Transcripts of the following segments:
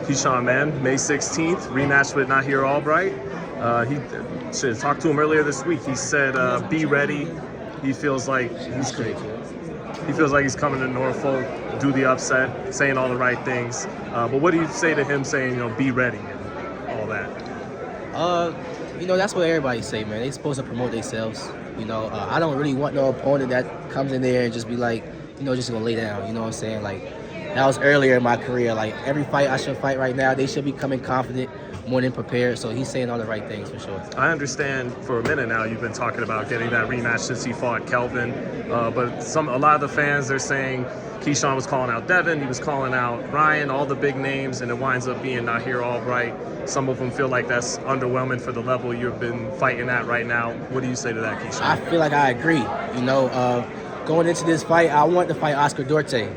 Keyshawn, man, May 16th, rematch with Nahir Albright. He should talked to him earlier this week. He said, "Be ready." He feels like he's coming to Norfolk, do the upset, saying all the right things. But what do you say to him saying, "Be ready" and all that? That's what everybody say, man. They supposed to promote themselves. I don't really want no opponent that comes in there and just be like, just gonna lay down. You know what I'm saying? Like, that was earlier in my career. Like, every fight I should fight right now, they should be coming confident, more than prepared. So he's saying all the right things for sure. I understand for a minute now you've been talking about getting that rematch since he fought Kelvin. But a lot of the fans, they're saying Keyshawn was calling out Devin, he was calling out Ryan, all the big names, and it winds up being Nahir Albright. Some of them feel like that's underwhelming for the level you've been fighting at right now. What do you say to that, Keyshawn? I feel like I agree. Going into this fight, I wanted to fight Oscar Duarte.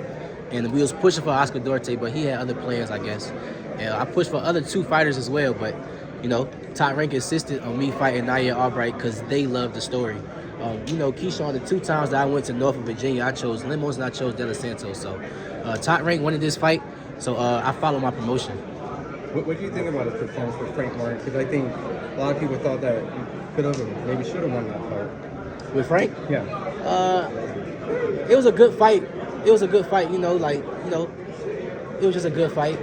And we was pushing for Oscar Duarte, but he had other plans, I guess. And I pushed for other two fighters as well, but, Top Rank insisted on me fighting Nahir Albright because they love the story. Keyshawn, the 2 times that I went to Norfolk, Virginia, I chose Limos and I chose De Los Santos. So Top Rank wanted this fight, so I followed my promotion. What do you think about his performance with Frank Martin? Because I think a lot of people thought that he could have, maybe should have won that fight. With Frank? Yeah. It was a good fight. It was a good fight, it was just a good fight.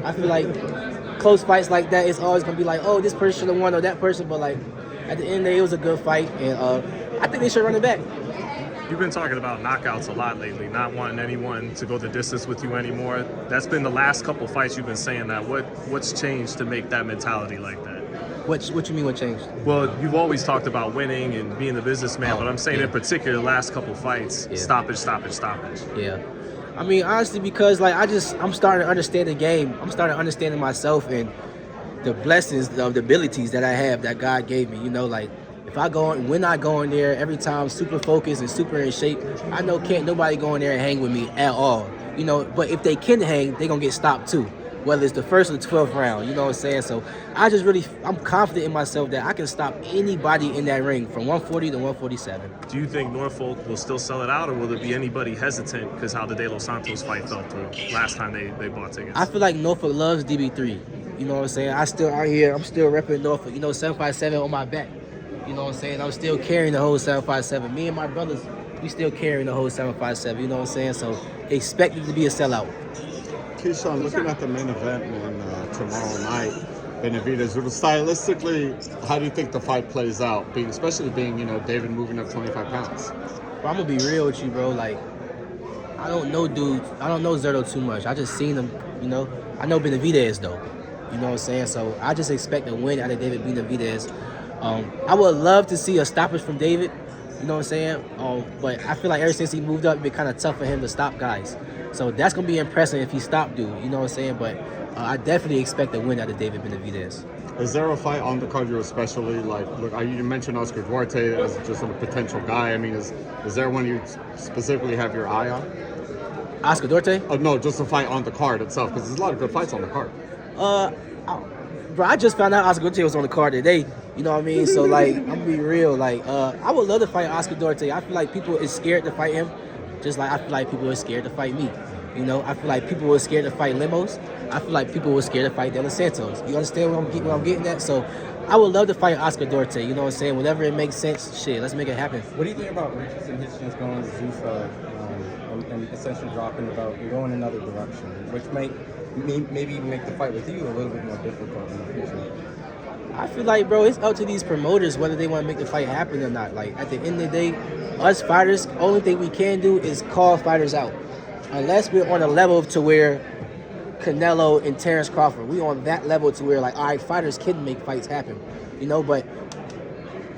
I feel like close fights like that, it's always going to be like, oh, this person should have won or that person. But, like, at the end of the day, it was a good fight. And I think they should run it back. You've been talking about knockouts a lot lately, not wanting anyone to go the distance with you anymore. That's been the last couple fights you've been saying that. What's changed to make that mentality like that? What you mean what changed? Well, you've always talked about winning and being the businessman, but I'm saying in particular the last couple fights, stoppage. Yeah. I mean, honestly, because I'm starting to understand the game. I'm starting to understand myself and the blessings of the abilities that I have that God gave me. If I go in, when I go in there, every time super focused and super in shape, I know can't nobody go in there and hang with me at all. But if they can hang, they're gonna get stopped too. Whether it's the first or the 12th round, you know what I'm saying? So I'm confident in myself that I can stop anybody in that ring from 140 to 147. Do you think Norfolk will still sell it out, or will there be anybody hesitant because how the De Los Santos fight fell through last time they bought tickets? I feel like Norfolk loves DB3. You know what I'm saying? I'm still repping Norfolk. 757 on my back. You know what I'm saying? I'm still carrying the whole 757. Me and my brothers, we still carrying the whole 757. You know what I'm saying? So expect it to be a sellout. Keyshawn, looking at the main event tomorrow night, Benavidez, stylistically, how do you think the fight plays out? Especially being, David moving up 25 pounds. Bro, I'm gonna be real with you, bro. Like, I don't know Zerto too much. I just seen him, I know Benavidez though. You know what I'm saying? So I just expect a win out of David Benavidez. I would love to see a stoppage from David. You know what I'm saying? But I feel like ever since he moved up, it's been kind of tough for him to stop guys. So that's going to be impressive if he stopped dude. You know what I'm saying? But I definitely expect a win out of David Benavidez. Is there a fight on the card you especially like? Look, you mentioned Oscar Duarte as just a potential guy. I mean, is there one you specifically have your eye on? Oscar Duarte? Oh, no, just a fight on the card itself, because there's a lot of good fights on the card. Bro, I just found out Oscar Duarte was on the card today. You know what I mean? So, I'm going to be real. I would love to fight Oscar Duarte. I feel like people is scared to fight him, just like I feel like people are scared to fight me. I feel like people were scared to fight Limos. I feel like people were scared to fight De Los Santos. You understand what I'm getting at? So I would love to fight Oscar Duarte. You know what I'm saying? Whenever it makes sense, let's make it happen. What do you think about Richardson Hitchens going to Zuffa and essentially dropping the belt and going another direction, which maybe make the fight with you a little bit more difficult in the future? I feel like, bro, it's up to these promoters whether they want to make the fight happen or not. Like, at the end of the day, us fighters, only thing we can do is call fighters out. Unless we're on a level to where Canelo and Terrence Crawford, we on that level to where, all right, fighters can make fights happen. But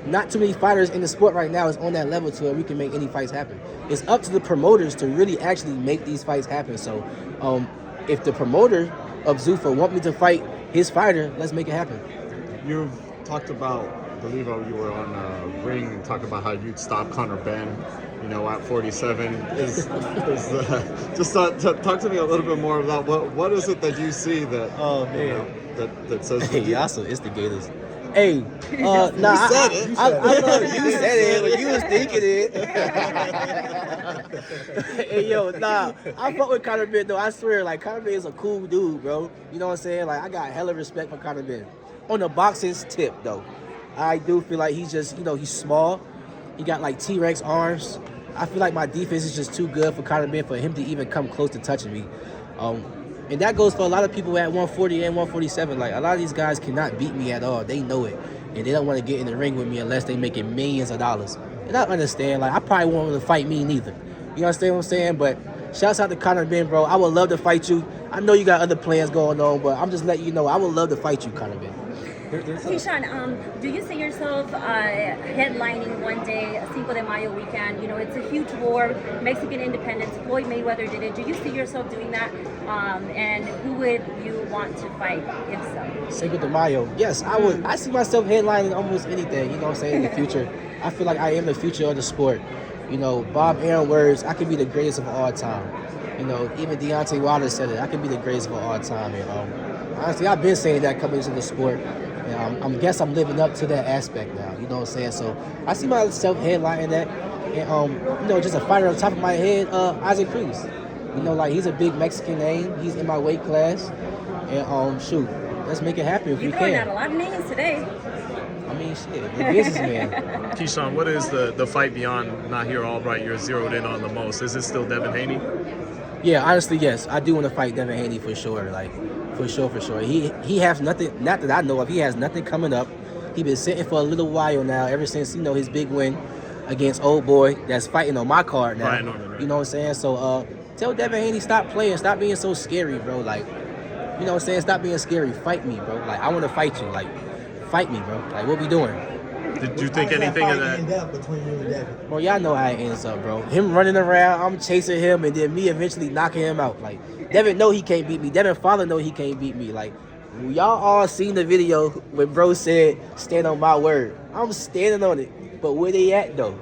not too many fighters in the sport right now is on that level to where we can make any fights happen. It's up to the promoters to really actually make these fights happen. So if the promoter of Zuffa want me to fight his fighter, let's make it happen. You've talked about, I believe you were on Ring and talked about how you'd stop Conor Benn, at 47. Just talk to me a little bit more about what is it that you see that, that that says hey, y'all some instigators. Hey, nah, said it. I know you said it, but you was thinking it. Hey, yo, nah, I fuck with Conor Benn though. I swear, like Conor Benn is a cool dude, bro. You know what I'm saying? Like I got hella respect for Conor Benn. On the boxing tip though, I do feel like he's just, he's small. He got like T-Rex arms. I feel like my defense is just too good for Conor Benn for him to even come close to touching me. And that goes for a lot of people at 140 and 147. Like, a lot of these guys cannot beat me at all. They know it. And they don't want to get in the ring with me unless they making millions of dollars. And I understand. Like, I probably won't want to fight me neither. You understand what I'm saying? But shouts out to Conor Benn, bro. I would love to fight you. I know you got other plans going on, but I'm just letting you know I would love to fight you, Conor Benn. Keyshawn, do you see yourself headlining one day a Cinco de Mayo weekend? It's a huge war, Mexican independence. Floyd Mayweather did it. Do you see yourself doing that? And who would you want to fight, if so? Cinco de Mayo. Yes, I would. I see myself headlining almost anything, you know what I'm saying, in the future. I feel like I am the future of the sport. Bob Aaron words, I can be the greatest of all time. Even Deontay Wilder said it. I can be the greatest of all time. And honestly, I've been saying that coming into the sport. I guess I'm living up to that aspect now. You know what I'm saying? So I see myself headlining that. And, just a fighter on top of my head, Isaac Cruz. Like he's a big Mexican name. He's in my weight class. And shoot, let's make it happen if we You're can. throwing out a lot of names today. I mean, shit, the businessman. Keyshawn, what is the fight beyond Nahir Albright you're zeroed in on the most? Is it still Devin Haney? Yeah, honestly, yes. I do want to fight Devin Haney for sure. Like, for sure. He has nothing, not that I know of, he has nothing coming up. He been sitting for a little while now, ever since, his big win against old boy that's fighting on my card now. Brian Norman, right? You know what I'm saying? So, tell Devin Haney, stop playing. Stop being so scary, bro. Like, you know what I'm saying? Stop being scary. Fight me, bro. Like, I want to fight you. Like, fight me, bro. Like, what we doing? Did you think anything of that? Between you and Devin? Bro, y'all know how it ends up, bro. Him running around, I'm chasing him, and then me eventually knocking him out. Like, Devin know he can't beat me. Devin father know he can't beat me. Like, y'all all seen the video when bro said, stand on my word. I'm standing on it. But where they at, though?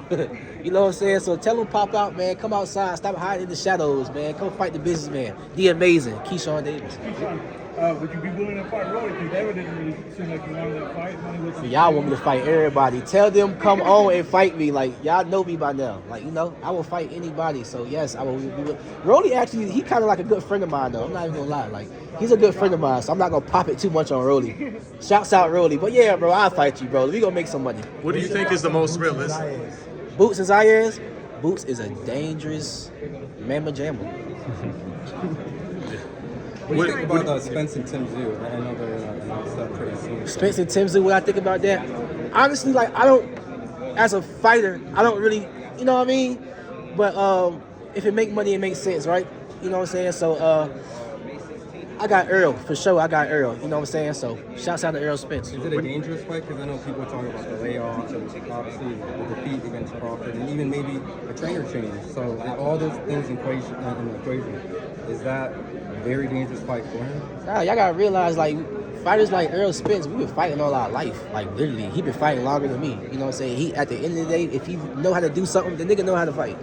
You know what I'm saying? So tell them pop out, man. Come outside. Stop hiding in the shadows, man. Come fight the businessman. The amazing Keyshawn Davis. Would you be willing to fight Rolly? Because Devin didn't really seem like he wanted to fight. So y'all want me to fight everybody. Tell them come on and fight me. Like, y'all know me by now. Like, I will fight anybody. So, yes, I will. Rolly actually, he kind of like a good friend of mine, though. I'm not even going to lie. Like, he's a good friend of mine, so I'm not going to pop it too much on Rolly. Shouts out Rolly. But, yeah, bro, I'll fight you, bro. We going to make some money. What do you think is the most realistic? Boots-Zayas? Boots is a dangerous mamma jamma. What do you think about Spence and Tim Tszyu? I know they're announced that pretty soon. Spence and Tim Tszyu, what I think about that? Honestly, like, as a fighter, I don't really, you know what I mean? But if it make money, it makes sense, right? You know what I'm saying? So, I got Earl, for sure. I got Earl, you know what I'm saying? So, shouts out to Earl Spence. Is it a dangerous fight? Because I know people talk about the layoffs and obviously the defeat against Crawford and even maybe a trainer change. So, all those things in the equation, is that a very dangerous fight for him? Nah, y'all gotta realize, like, fighters like Earl Spence, we've been fighting all our life. Like, literally, he been fighting longer than me. You know what I'm saying? He, at the end of the day, if he know how to do something, the nigga know how to fight.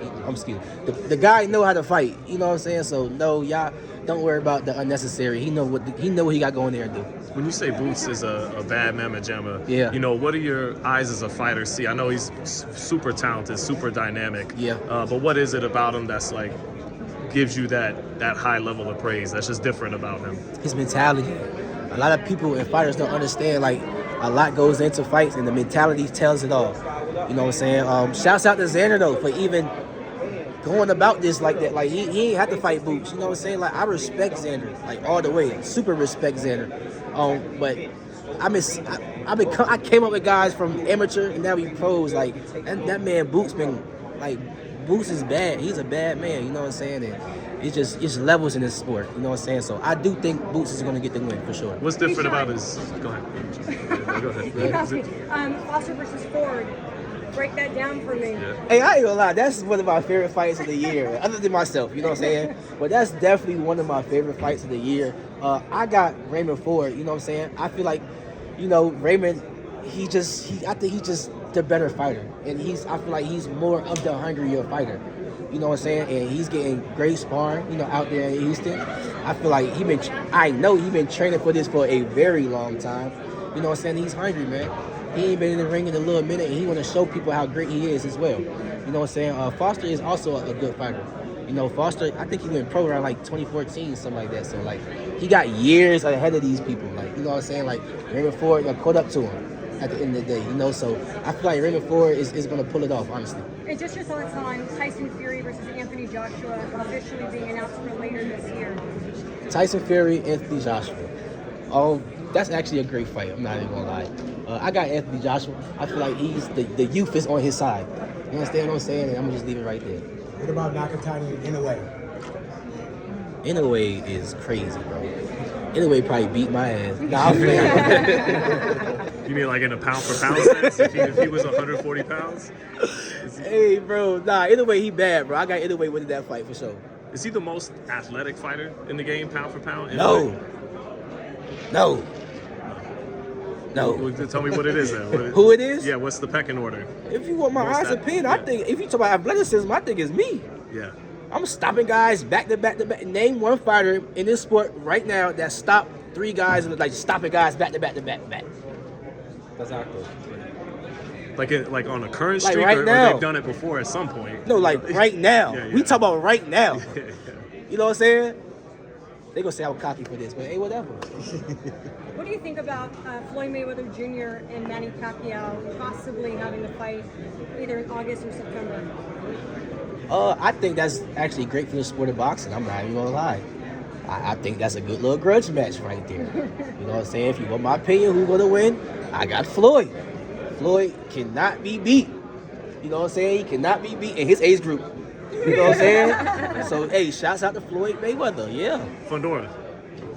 The guy know how to fight. You know what I'm saying? So, no, y'all don't worry about the unnecessary. He know what he got going there to do. When you say Boots is a bad mamma jamma, Yeah. What do your eyes as a fighter see? I know he's super talented, super dynamic. Yeah. But what is it about him that's like gives you that high level of praise? That's just different about him. His mentality. A lot of people and fighters don't understand, like, a lot goes into fights and the mentality tells it all. You know what I'm saying? Shouts out to Xander, though, for even going about this like that. Like, he ain't had to fight Boots. You know what I'm saying? Like, I respect Xander, like, all the way. Super respect Xander. But I came up with guys from amateur and now we pros. Like, that man Boots been, like, Boots is bad. He's a bad man, you know what I'm saying? And it's levels in this sport, you know what I'm saying? So I do think Boots is going to get the win for sure. What's different about his? Go ahead. Go ahead. Foster versus Ford. Break that down for me. Yeah. Hey, I ain't gonna lie, that's one of my favorite fights of the year, other than myself, you know what I'm saying? But that's definitely one of my favorite fights of the year. I got Raymond Ford, you know what I'm saying? I feel like, Raymond, I think he's just the better fighter. And I feel like he's more of the hungrier fighter. You know what I'm saying? And he's getting great sparring, out there in Houston. I feel like I know he's been training for this for a very long time. You know what I'm saying? He's hungry, man. He ain't been in the ring in a little minute, and he want to show people how great he is as well. You know what I'm saying? Foster is also a good fighter. You know, Foster, I think he went pro around like 2014, something like that. So, like, he got years ahead of these people. Like, you know what I'm saying? Like, Raymond Ford caught up to him at the end of the day, you know? So, I feel like Raymond Ford is going to pull it off, honestly. And just your thoughts on Tyson Fury versus Anthony Joshua officially being announced for later this year. Tyson Fury, Anthony Joshua. Oh, that's actually a great fight. I'm not even gonna lie. I got Anthony Joshua. I feel like he's the youth is on his side. You understand what I'm saying? And I'm gonna just leave it right there. What about Nakatani Inoue? Inoue is crazy, bro. Inoue probably beat my ass. Nah, I'm playing. You mean like in a pound for pound sense? If he was 140 pounds? Hey, bro. Nah, Inoue, he bad, bro. I got Inoue winning that fight for sure. Is he the most athletic fighter in the game, pound for pound? No. Well, tell me what it is then. Who it is? Yeah, what's the pecking order? If you want my honest opinion, I think if you talk about athleticism, I think it's me. Yeah. I'm stopping guys back to back to back. Name one fighter in this sport right now that stopped 3 guys and like stopping guys back to back to back to back. That's active. Like on a current Like streak, right or now. they've done it before at some point? No, like right now. Yeah. We talk about right now. Yeah. You know what I'm saying? They gonna say I'm cocky for this, but hey, whatever. What do you think about Floyd Mayweather Jr. and Manny Pacquiao possibly having a fight either in August or September? I think that's actually great for the sport of boxing. I'm not even gonna lie. I think that's a good little grudge match right there. You know what I'm saying? If you want my opinion, who's gonna win? I got Floyd. Floyd cannot be beat. You know what I'm saying? He cannot be beat in his age group. You know what I'm saying? So, hey, shouts out to Floyd Mayweather. Yeah. Fedora.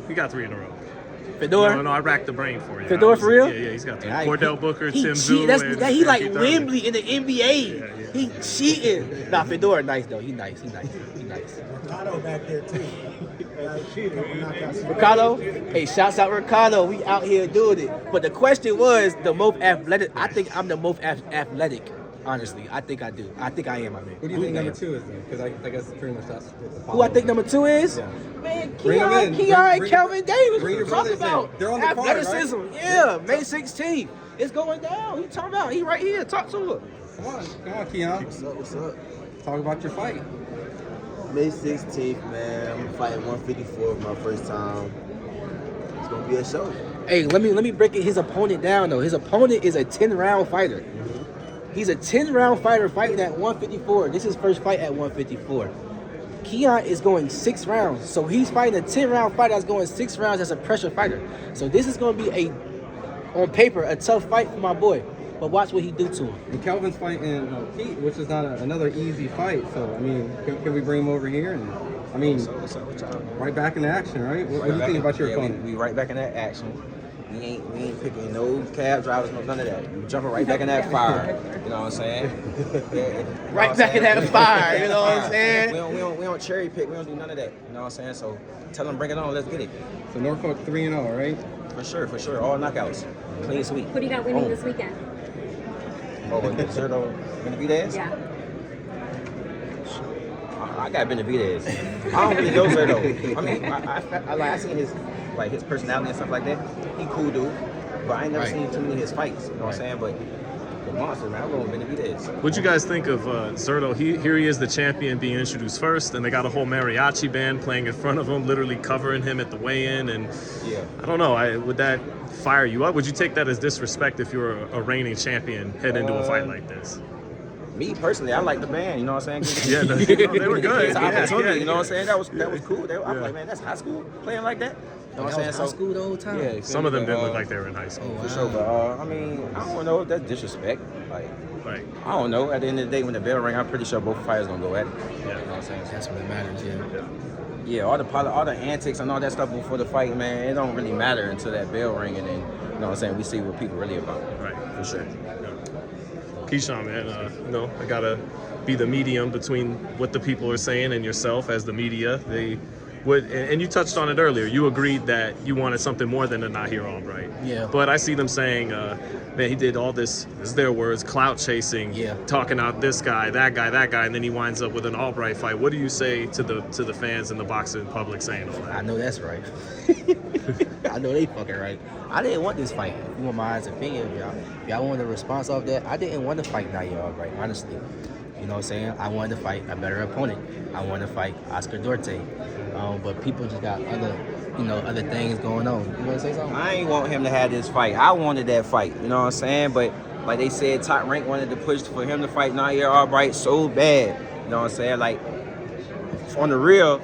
He got 3 in a row. Fedora? No, I racked the brain for you. Fedora for real? Yeah, he's got 3. Yeah, Cordell Booker, he Tim cheat. Tszyu, and He like Keith Wembley in the NBA. Yeah. He cheating. Nah, Fedora nice though. He nice. Ricardo back there too. Ricardo, hey, shouts out Ricardo. We out here doing it. But the question was the most athletic. I think I'm the most athletic. Honestly, I think I do. I think I am, my man. Who do you think number 2 is then? Because I guess pretty much that's what the Who I think number 2 is? Yeah. Man, Bring him in. Keyshawn Bring- Kelvin Davis. bring What your you talking brothers in. about? They're on the card, right? Athleticism. Yeah, May 16th. It's going down. He talking about. He right here. Talk to him. Come on, Keon. What's up? Talk about your fight. May 16th, man. I'm fighting 154 for my first time. It's gonna be a show. Hey, let me break his opponent down though. His opponent is a 10-round fighter. He's a 10-round fighter fighting at 154. This is his first fight at 154. Keon is going 6 rounds. So he's fighting a 10-round fighter that's going 6 rounds as a pressure fighter. So this is going to be on paper, a tough fight for my boy. But watch what he do to him. And Kelvin's fighting Pete, which is not another easy fight. So, I mean, can we bring him over here? And I mean, right back in action, right? What do you think about your opponent? We right back in that action. We ain't picking no cab drivers, none of that. We jumping right back in that fire. You know what I'm saying? Right back in that fire. You know what I'm saying? We don't cherry pick. We don't do none of that. You know what I'm saying? So tell them bring it on. Let's get it. So Norfolk 3-0, right? For sure. All knockouts. Clean sweep. Who do you got winning this weekend? Oh, Zerto Benavidez? Yeah. I got Benavidez. I don't really know Zerto. I mean, I seen his personality and stuff like that. He cool dude, but I ain't never seen too many of his fights. You know what I'm saying? But the monster, man, I'm going with Benavidez. What'd you guys think of Zerto? Here he is, the champion, being introduced first, and they got a whole mariachi band playing in front of him, literally covering him at the weigh-in. And Yeah. I don't know, would that fire you up? Would you take that as disrespect if you were a reigning champion head into a fight like this? Me personally, I like the band. You know what I'm saying? Yeah, they were good. It's an Yeah, opportunity. yeah, You know what I'm saying? That was yeah. cool. I'm like, man, that's high school playing like that. You know what I'm saying? High school the whole time. Yeah, Some of them didn't look like they were in high school. for sure. But I mean, I don't know if that's disrespect. Like, Like, I don't know. At the end of the day, when the bell ring, I'm pretty sure both fighters gonna go at it. yeah. You know what I'm saying? That's what matters, yeah. Yeah, all the antics and all that stuff before the fight, man, it don't really matter until that bell ring, and then, you know what I'm saying, we see what people really about. Right. For sure. Keyshawn, man, I gotta be the medium between what the people are saying and yourself as the media. And you touched on it earlier. You agreed that you wanted something more than a Nahir Albright. Yeah. But I see them saying, man, he did all this, is their words, clout chasing, talking out this guy, that guy, and then he winds up with an Albright fight. What do you say to the fans and the boxing public saying all that? I know that's right. I know they fucking right. I didn't want this fight. If you want my honest opinion, if y'all want a response off that, I didn't want to fight Nahir Albright, honestly. You know what I'm saying? I wanted to fight a better opponent. I wanted to fight Oscar Duarte. But people just got other things going on. You want to say something? I ain't want him to have this fight. I wanted that fight. You know what I'm saying? But like they said, Top Rank wanted to push for him to fight Nahir Albright so bad. You know what I'm saying? Like, on the real,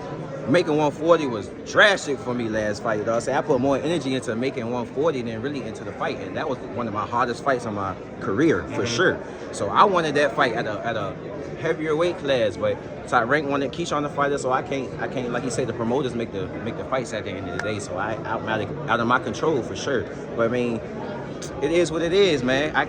making 140 was drastic for me last fight. You know what I'm saying? I put more energy into making 140 than really into the fight. And that was one of my hardest fights of my career, for sure. So I wanted that fight at a heavier weight class, but Top Rank wanted Keyshawn to fight us, so I can't, like you said, the promoters make the fights at the end of the day, so out of my control for sure. But I mean, it is what it is, man. I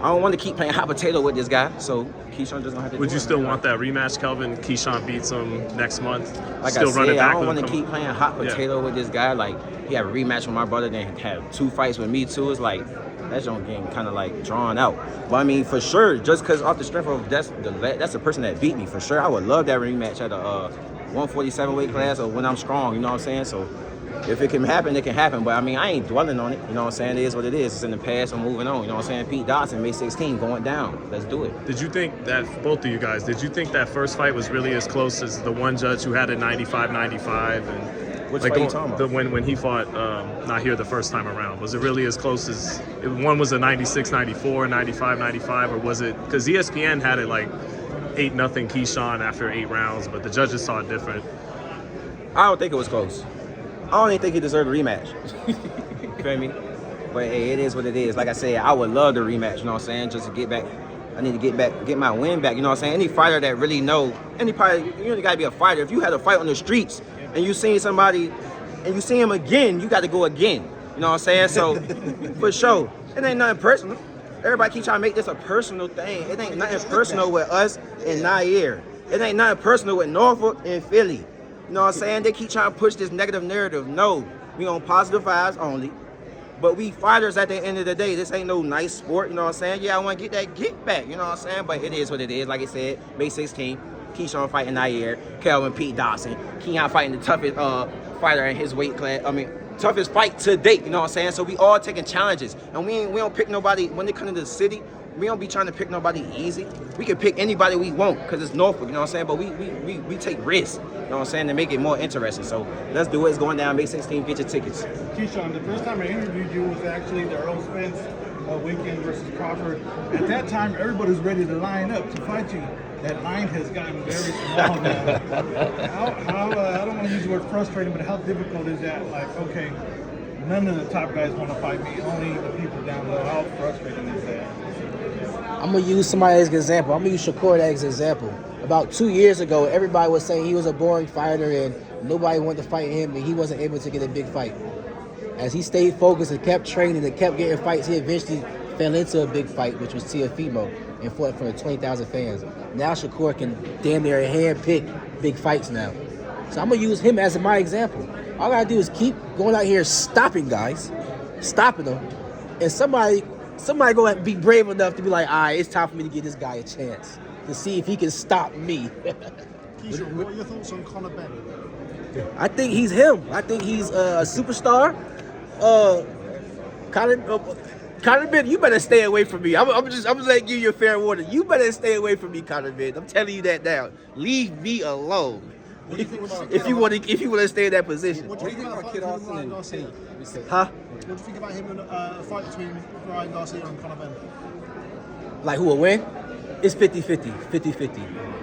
don't want to keep playing hot potato with this guy, so Keyshawn just gonna have to. Would you still want that rematch, Kelvin? Keyshawn beats him next month. Like still I said, I don't want to with keep playing hot potato with this guy. Like, he have a rematch with my brother, then have 2 fights with me too. It's like, that's your game kind of like drawn out. But I mean, for sure, just because off the strength of that's the person that beat me, for sure, I would love that rematch at a 147 weight class or when I'm strong, you know what I'm saying? So if it can happen, it can happen. But I mean, I ain't dwelling on it, you know what I'm saying? It is what it is. It's in the past, I'm moving on, you know what I'm saying? Pete Dodson, May 16, going down. Let's do it. Did you think that, both of you guys, did you think that first fight was really as close as the one judge who had it 95-95 and Which like fight you talking about? when he fought Nahir the first time around? Was it really as close as, one was a 96-94, 95-95, or was it, because ESPN had it like 8-0 Keyshawn after 8 rounds, but the judges saw it different. I don't think it was close. I don't even think he deserved a rematch. You feel me? But hey, it is what it is. Like I said, I would love the rematch, you know what I'm saying? Just to get back. I need to get my win back, you know what I'm saying? Any fighter that really know, you only gotta be a fighter. If you had a fight on the streets and you seen somebody and you see him again, you gotta go again. You know what I'm saying? So for sure, it ain't nothing personal. Everybody keep trying to make this a personal thing. It ain't nothing personal with us and Nahir. It ain't nothing personal with Norfolk and Philly. You know what I'm saying? They keep trying to push this negative narrative. No, we on positive vibes only. But we fighters at the end of the day. This ain't no nice sport, you know what I'm saying? Yeah, I want to get that get back, you know what I'm saying? But it is what it is. Like I said, May 16, Keyshawn fighting Nahir, Kelvin Pete Dodson. Keyshawn fighting the toughest fighter in his weight class. I mean, toughest fight to date, you know what I'm saying? So we all taking challenges. And we don't pick nobody, when they come into the city, we don't be trying to pick nobody easy. We can pick anybody we want because it's Norfolk, you know what I'm saying? But we take risks, you know what I'm saying, to make it more interesting. So let's do it. It's going down May 16. Get your tickets. Keyshawn, the first time I interviewed you was actually the Earl Spence weekend versus Crawford. At that time, everybody was ready to line up to fight you. That line has gotten very small now. I don't want to use the word frustrating, but how difficult is that? Like, okay, none of the top guys want to fight me, only the people down low. How frustrating is that? I'm going to use somebody as an example. I'm going to use Shakur as an example. About 2 years ago, everybody was saying he was a boring fighter and nobody wanted to fight him and he wasn't able to get a big fight. As he stayed focused and kept training and kept getting fights, he eventually fell into a big fight, which was Teofimo, and fought in front of 20,000 fans. Now Shakur can damn near hand-pick big fights now. So I'm going to use him as my example. All I got to do is keep going out here stopping guys, stopping them, and somebody go and be brave enough to be like, all right, it's time for me to give this guy a chance to see if he can stop me. Keyshawn, what are your thoughts on Conor Benn? I think he's him. I think he's a superstar. Conor Benn, you better stay away from me. I'm just letting you your fair warning. You better stay away from me, Conor Benn. I'm telling you that now. Leave me alone. If you want to stay in that position. What do you think about Kid Austin and Garcia? Huh? What do you think about him in a fight between Ryan Garcia and Conor Benn? Like who will win? It's 50-50. 50-50.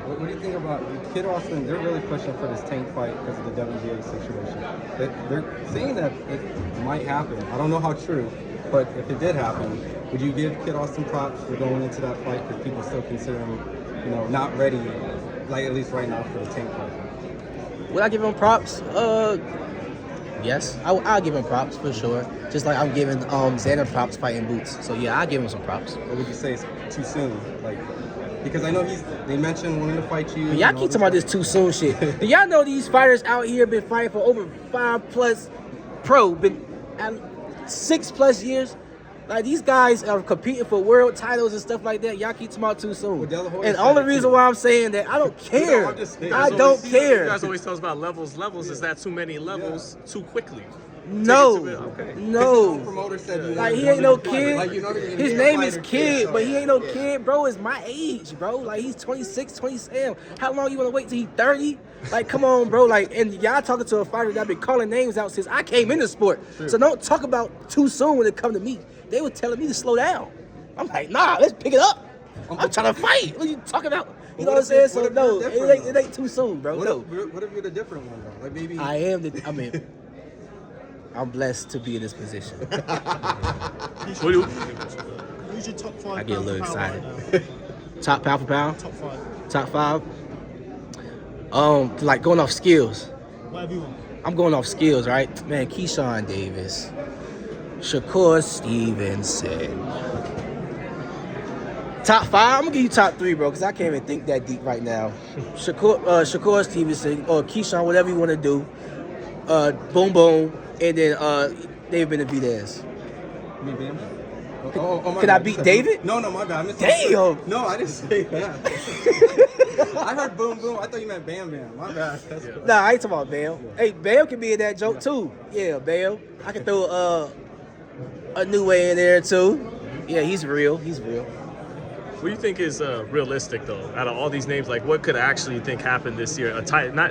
What do you think about Kid Austin? They're really pushing for this tank fight because of the Devin Haney situation. They're saying that it might happen. I don't know how true, but if it did happen, would you give Kid Austin props for going into that fight because people still consider him, not ready, like at least right now for the tank fight? Would I give him props? Yes. I'll give him props for sure. Just like I'm giving Xander props fighting Boots. So yeah, I'll give him some props. Or would you say it's too soon? Like Because I know they mentioned wanting to fight you. Y'all keep talking about this too soon shit. Do y'all know these fighters out here been fighting for over 5+ pro, been at 6+ years? Like, these guys are competing for world titles and stuff like that. Y'all keep talking about too soon. And the only reason why I'm saying that, I don't care. I don't care. You guys always tell us about levels. Levels, is that too many levels too quickly? No, okay. no. Promoter said Like, he ain't no kid. Like, His name is Kid, but he ain't no kid, bro. It's my age, bro. Like, he's 26, 27. How long you want to wait till he's 30? Like, come on, bro. Like, and y'all talking to a fighter that been calling names out since I came in the sport. So don't talk about too soon when it come to me. They were telling me to slow down. I'm like, nah, let's pick it up. I'm trying to fight. What are you talking about? You know what I'm saying? So no, it ain't too soon, bro. No. What if you're the different one though? Like maybe I'm blessed to be in this position. Who's your top 5? I get a little excited. Right Top pound for pound? top 5. Top 5? Like going off skills. Whatever you want. I'm going off skills, right? Man, Keyshawn Davis, Shakur Stevenson. Top 5? I'm gonna give you top 3, bro, because I can't even think that deep right now. Shakur Stevenson or Keyshawn, whatever you want to do. Boom Boom, and then David Benavidez. Me, Bam? My Can I bad. beat David? No, my bad. Damn. No, I didn't say that. I heard Boom Boom. I thought you meant Bam Bam. My bad. Nah, I ain't talking about Bam. Hey, Bam can be in that joke too. Yeah, Bam. I can throw a new way in there too. Yeah, he's real. He's real. What do you think is realistic though? Out of all these names, like what could I actually think happened this year?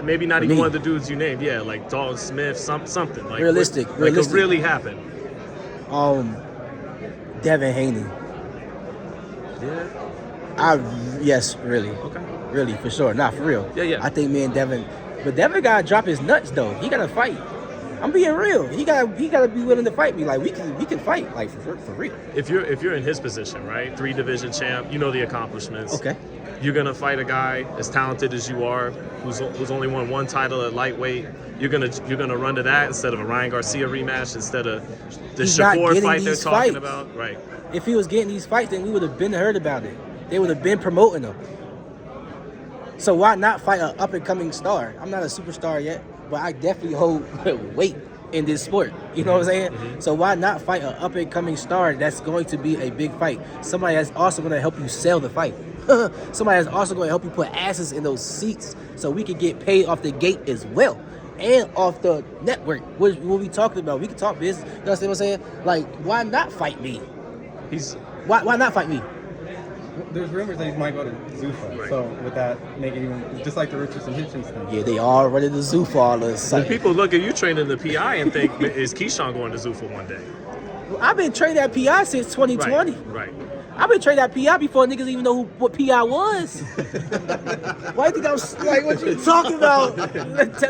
Maybe not even one of the dudes you named. Yeah, like Dalton Smith, something like realistic. Like could really happen. Devin Haney. Yeah. Yes, really. Okay. Really, for sure. Not for real. Yeah. I think me and Devin, but Devin gotta drop his nuts though. He gotta fight. I'm being real. He gotta be willing to fight me. Like we can fight like for real. If you're in his position, right? 3-division champ, you know the accomplishments. Okay. You're gonna fight a guy as talented as you are, who's only won one title at lightweight. You're gonna run to that instead of a Ryan Garcia rematch, instead of the Shakur fight they're talking about. Right. If he was getting these fights, then we would have been heard about it. They would have been promoting him. So why not fight an up-and-coming star? I'm not a superstar yet, but I definitely hold weight in this sport. You know what I'm saying? Mm-hmm. So why not fight an up-and-coming star that's going to be a big fight? Somebody that's also going to help you sell the fight. Somebody that's also going to help you put asses in those seats so we can get paid off the gate as well. And off the network. What we talking about? We can talk business. You know what I'm saying? Like, why not fight me? Why not fight me? There's rumors that he might go to Zuffa. Right. So would that make it even just like the Richardson Hitchens thing? Yeah, they all ready to Zuffa all of a sudden. Well, people look at you training the PI and think, is Keyshawn going to Zuffa one day? Well, I've been training at PI since 2020. Right. I've been training at PI before niggas even know what PI was. Why do you think I'm like, what you talking about?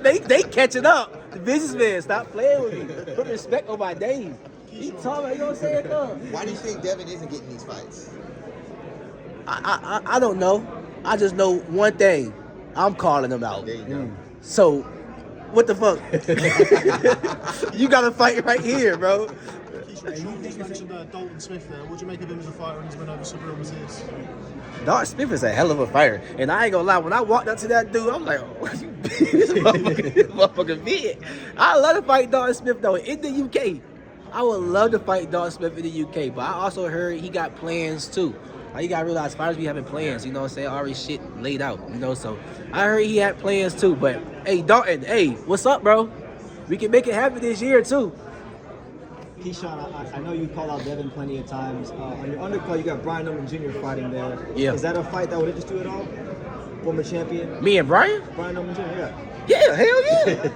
They catching up. The businessman, stop playing with me. Put respect on my name. You talking about, you know what I'm saying? No. Why do you think Devin isn't getting these fights? I don't know. I just know one thing. I'm calling them out. There you go. So, what the fuck? You got to fight right here, bro. Keyshawn just mentioned Dalton Smith there. What do you make of him as a fighter and he's been over Super Overseas? Dalton Smith is a hell of a fighter. And I ain't gonna lie, when I walked up to that dude, I'm like, oh, you this motherfucker big. I love to fight Dalton Smith though in the UK. I would love to fight Dalton Smith in the UK, but I also heard he got plans too. Like, you gotta realize fighters be having plans, you know what I'm saying? Already shit laid out, you know, so I heard he had plans too. But hey, Dalton, hey, what's up, bro? We can make it happen this year too. Keyshawn, I know you called out Devin plenty of times. On your undercard, you got Brian Norman Jr. fighting there. Yeah. Is that a fight that would interest you at all? Former champion? Me and Brian? Brian Norman Jr., yeah. Yeah, hell yeah.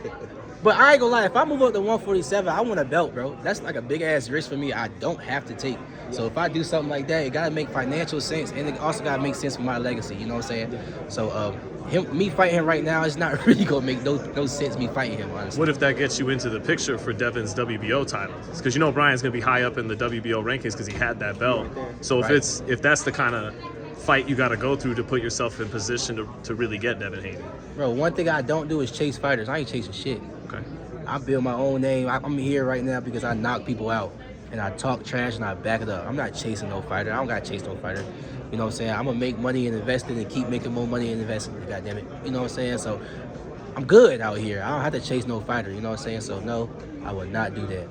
But I ain't gonna lie, if I move up to 147, I want a belt, bro. That's like a big ass risk for me I don't have to take. So if I do something like that, it gotta make financial sense, and it also gotta make sense for my legacy, you know what I'm saying? Yeah. So me fighting him right now is not really gonna make no sense, me fighting him, honestly. What if that gets you into the picture for Devin's WBO titles? Because you know Brian's gonna be high up in the WBO rankings because he had that belt. So if that's the kind of fight you gotta go through to put yourself in position to really get Devin Haney. Bro, one thing I don't do is chase fighters. I ain't chasing shit. Okay. I build my own name. I'm here right now because I knock people out. and I talk trash and I back it up. I'm not chasing no fighter. I don't got to chase no fighter. You know what I'm saying? I'm going to make money and invest in it and keep making more money and invest in it, God damn it. You know what I'm saying? So I'm good out here. I don't have to chase no fighter. You know what I'm saying? So no, I would not do that.